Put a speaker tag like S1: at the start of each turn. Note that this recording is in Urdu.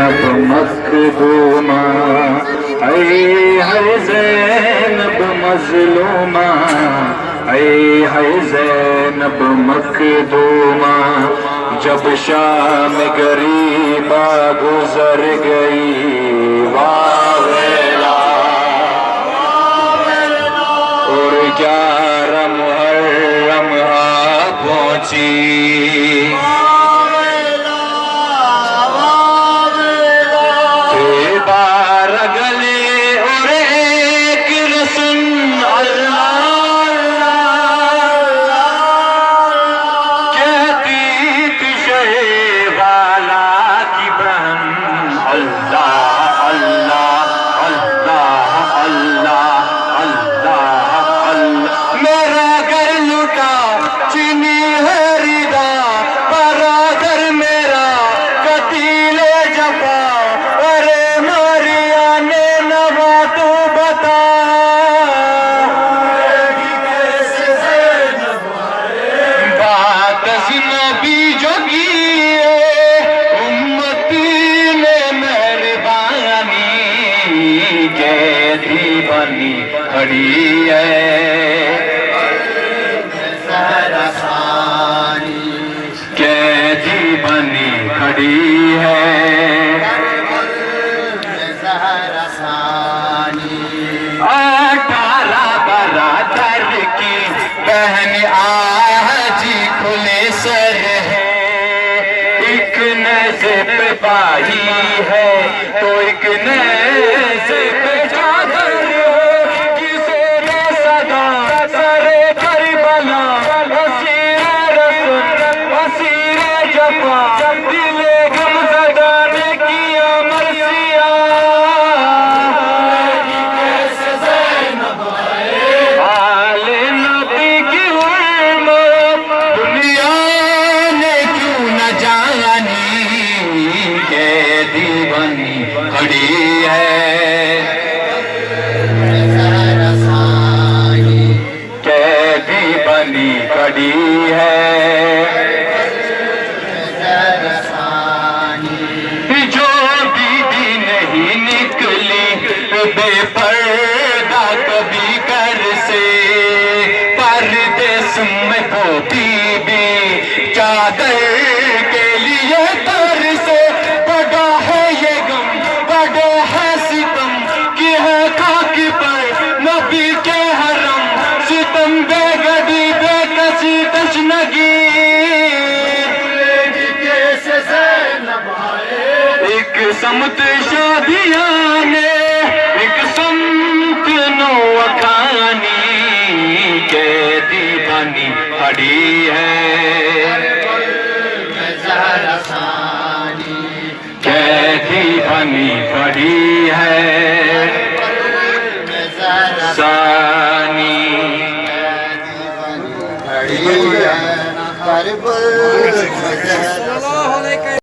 S1: زینب مخدومہ، اے ہے زینب مظلومہ، اے ہے زینب مخدومہ، جب شام غریبہ گزر گئی واہ ویلا، اور 11 محرم آ پہنچی، کھڑی ہے قیدی بنی کھڑی ہے، 18 برادر کی بہن آجی کھلے سر ہے، ایک نیزے پہ باہی ہے تو ایک نیزے پہ چادر ہے، کسے نے صدا سر کربلا، اسیر رسول اسیر جفا، دل غمزدہ نے کیا مرثیہ، آل نبی کی حرمت دنیا نے کیوں نہ جانی، قیدی بنی کھڑی ہے، قیدی بنی کھڑی ہے، جو بیوی نہیں نکلی بے پردہ کبھی گھر سے، پردیس میں وہ بیوی چادر کے لیے تر سے، بڑا ہے یہ غم بڑا ہے ستم کی ہے خاک پر نبی کے حرم، ستم بے گھڑی بے کسی تشنگی، ایک سمت شادیاں نے ایک سمت نوکانی، قیدی بنی کھڑی ہے، قیدی بنی کھڑی ہے، ثانی